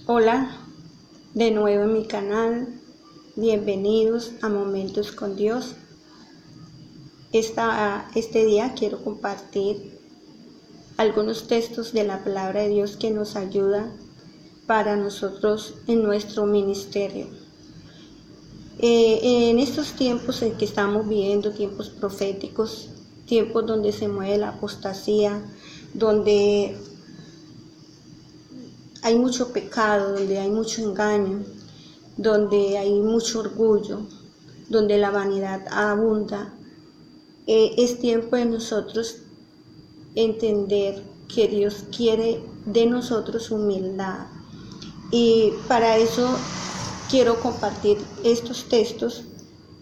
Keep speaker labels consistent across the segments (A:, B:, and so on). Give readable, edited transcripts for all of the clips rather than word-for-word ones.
A: Hola, de nuevo en mi canal. Bienvenidos a Momentos con Dios. Este día quiero compartir algunos textos de la palabra de Dios que nos ayudan para nosotros en nuestro ministerio. En estos tiempos en que estamos viviendo, tiempos proféticos, tiempos donde se mueve la apostasía, donde hay mucho pecado, donde hay mucho engaño, donde hay mucho orgullo, donde la vanidad abunda, es tiempo de nosotros entender que Dios quiere de nosotros humildad. Y para eso quiero compartir estos textos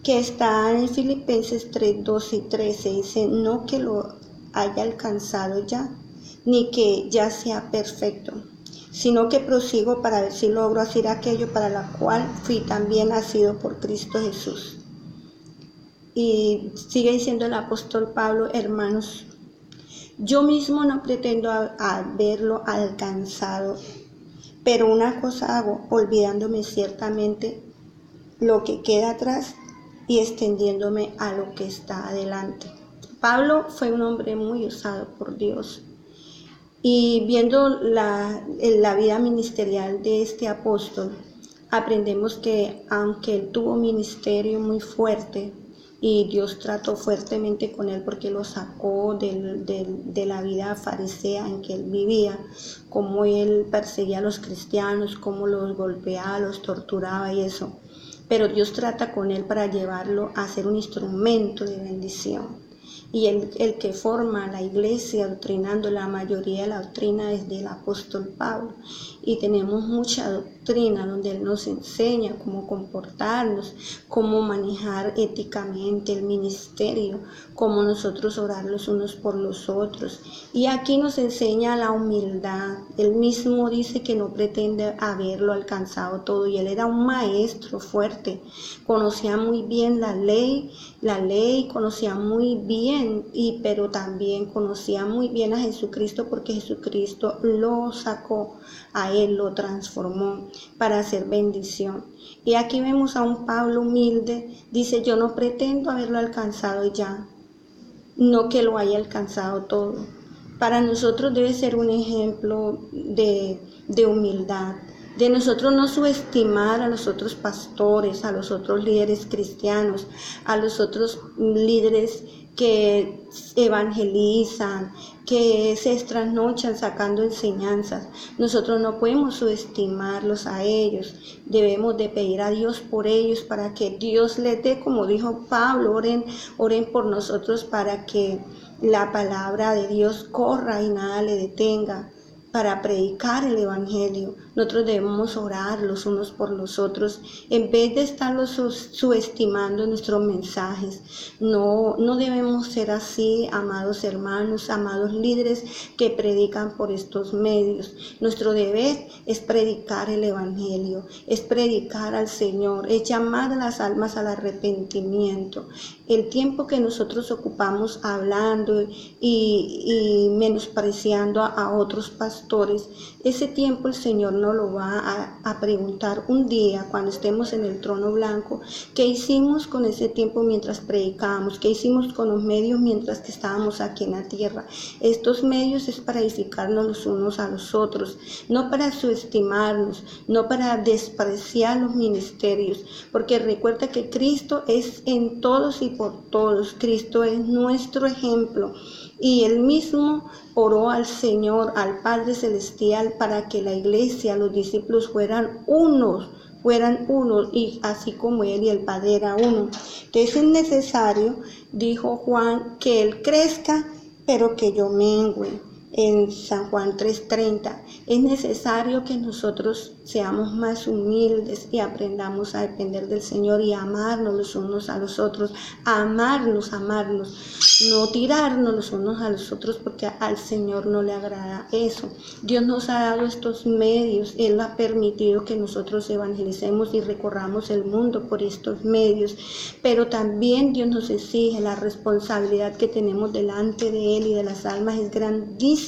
A: que están en Filipenses 3, 12 y 13. Dice, no que lo haya alcanzado ya, ni que ya sea perfecto, sino que prosigo para ver si logro hacer aquello para la cual fui también nacido por Cristo Jesús. Y sigue diciendo el apóstol Pablo, hermanos, yo mismo no pretendo haberlo alcanzado, pero una cosa hago, olvidándome ciertamente lo que queda atrás y extendiéndome a lo que está adelante. Pablo fue un hombre muy usado por Dios. Y viendo la vida ministerial de este apóstol, aprendemos que aunque él tuvo un ministerio muy fuerte y Dios trató fuertemente con él porque lo sacó de la vida farisea en que él vivía, cómo él perseguía a los cristianos, cómo los golpeaba, los torturaba y eso. Pero Dios trata con él para llevarlo a ser un instrumento de bendición. Y el que forma la iglesia doctrinando la mayoría de la doctrina es del apóstol Pablo. Y tenemos mucha doctrina donde él nos enseña cómo comportarnos, cómo manejar éticamente el ministerio, cómo nosotros orar los unos por los otros. Y aquí nos enseña la humildad. Él mismo dice que no pretende haberlo alcanzado todo. Y él era un maestro fuerte. Conocía muy bien la ley, conocía muy bien, pero también conocía muy bien a Jesucristo porque Jesucristo lo sacó a él, lo transformó para hacer bendición. Y aquí vemos a un Pablo humilde, dice, yo no pretendo haberlo alcanzado ya, no que lo haya alcanzado todo. Para nosotros debe ser un ejemplo de humildad, de nosotros no subestimar a los otros pastores, a los otros líderes cristianos, a los otros líderes que evangelizan, que se trasnochan sacando enseñanzas. Nosotros no podemos subestimarlos a ellos. Debemos de pedir a Dios por ellos para que Dios les dé, como dijo Pablo, oren por nosotros para que la palabra de Dios corra y nada le detenga. Para predicar el evangelio, nosotros debemos orar los unos por los otros en vez de estarlos subestimando nuestros mensajes. No debemos ser así, amados hermanos, amados líderes que predican por estos medios. Nuestro deber es predicar el evangelio, es predicar al Señor, es llamar a las almas al arrepentimiento. El tiempo que nosotros ocupamos hablando y menospreciando a otros pastores, ese tiempo el Señor nos lo va a preguntar un día cuando estemos en el trono blanco. ¿Qué hicimos con ese tiempo mientras predicábamos? ¿Qué hicimos con los medios mientras que estábamos aquí en la tierra? Estos medios es para edificarnos los unos a los otros, no para subestimarnos, no para despreciar los ministerios, porque recuerda que Cristo es en todos y por todos. Cristo es nuestro ejemplo. Y él mismo oró al Señor, al Padre Celestial, para que la iglesia, los discípulos fueran unos, y así como él y el Padre era uno. Entonces es necesario, dijo Juan, que él crezca, pero que yo mengüe. En San Juan 3:30, es necesario que nosotros seamos más humildes y aprendamos a depender del Señor y a amarnos los unos a los otros, amarnos, no tirarnos los unos a los otros porque al Señor no le agrada eso. Dios nos ha dado estos medios, Él ha permitido que nosotros evangelicemos y recorramos el mundo por estos medios, pero también Dios nos exige la responsabilidad que tenemos delante de Él y de las almas es grandísima.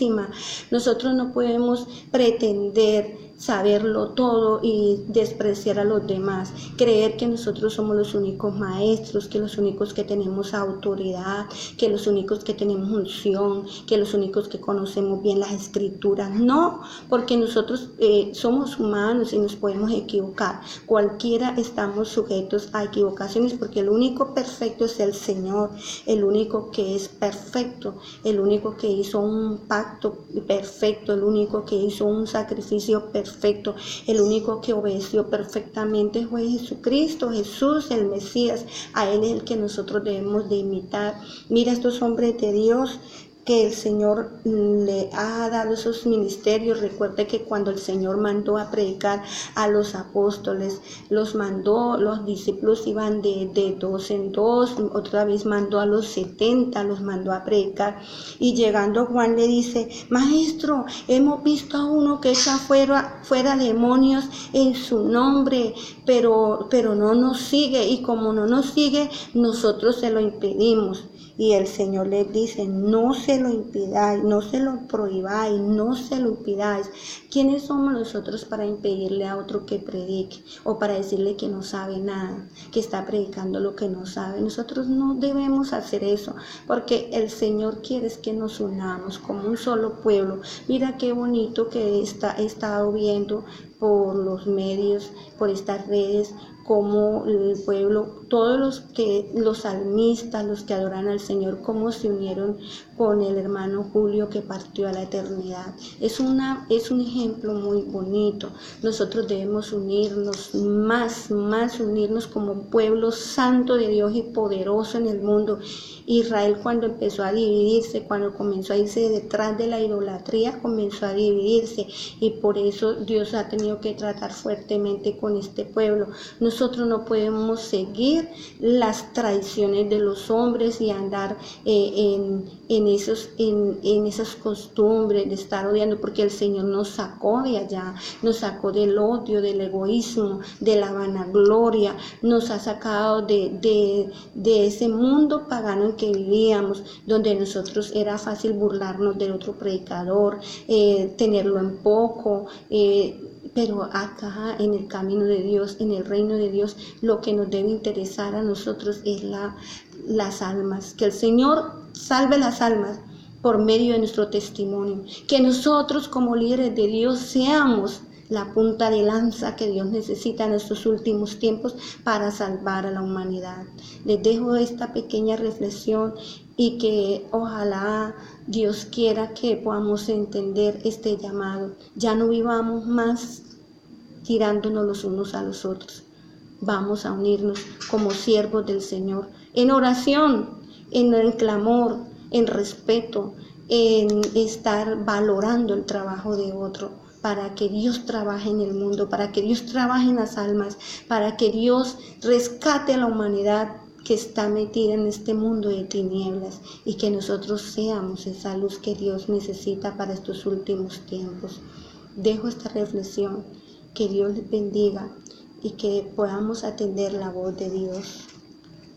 A: Nosotros no podemos pretender saberlo todo y despreciar a los demás, creer que nosotros somos los únicos maestros, que los únicos que tenemos autoridad, que los únicos que tenemos unción, que los únicos que conocemos bien las escrituras. No, porque nosotros somos humanos y nos podemos equivocar. Cualquiera estamos sujetos a equivocaciones, porque el único perfecto es el Señor, el único que es perfecto, el único que hizo un pacto perfecto, el único que hizo un sacrificio perfecto, el único que obedeció perfectamente fue Jesucristo, Jesús, el Mesías. A Él es el que nosotros debemos de imitar. Mira estos hombres de Dios que el Señor le ha dado esos ministerios. Recuerde que cuando el Señor mandó a predicar a los apóstoles, los mandó, los discípulos iban de dos en dos, otra vez mandó a los 70, los mandó a predicar, y llegando Juan le dice: Maestro, hemos visto a uno que echa fuera demonios en su nombre, pero no nos sigue, y como no nos sigue, nosotros se lo impedimos. Y el Señor les dice: no se lo impidáis, no se lo prohibáis, no se lo impidáis. ¿Quiénes somos nosotros para impedirle a otro que predique, o para decirle que no sabe nada, que está predicando lo que no sabe? Nosotros no debemos hacer eso, porque el Señor quiere que nos unamos como un solo pueblo. Mira qué bonito que he estado viendo por los medios, por estas redes, como el pueblo, todos los salmistas, los que adoran al Señor, cómo se unieron con el hermano Julio que partió a la eternidad. Es un ejemplo muy bonito. Nosotros debemos unirnos más unirnos como un pueblo santo de Dios y poderoso en el mundo. Israel, cuando empezó a dividirse, cuando comenzó a irse detrás de la idolatría, comenzó a dividirse, y por eso Dios ha tenido que tratar fuertemente con este pueblo. Nosotros no podemos seguir las traiciones de los hombres y andar en esas costumbres de estar odiando, porque el Señor nos sacó de allá, nos sacó del odio, del egoísmo, de la vanagloria, nos ha sacado de ese mundo pagano en que vivíamos, donde nosotros era fácil burlarnos del otro predicador, tenerlo en poco, pero acá en el camino de Dios, en el reino de Dios, lo que nos debe interesar a nosotros es las almas, que el Señor salve las almas por medio de nuestro testimonio, que nosotros como líderes de Dios seamos la punta de lanza que Dios necesita en estos últimos tiempos para salvar a la humanidad. Les dejo esta pequeña reflexión, y que ojalá Dios quiera que podamos entender este llamado. Ya no vivamos más tirándonos los unos a los otros. Vamos a unirnos como siervos del Señor, en oración, en el clamor, en respeto, en estar valorando el trabajo de otro, para que Dios trabaje en el mundo, para que Dios trabaje en las almas, para que Dios rescate a la humanidad que está metida en este mundo de tinieblas, y que nosotros seamos esa luz que Dios necesita para estos últimos tiempos. Dejo esta reflexión, que Dios les bendiga y que podamos atender la voz de Dios.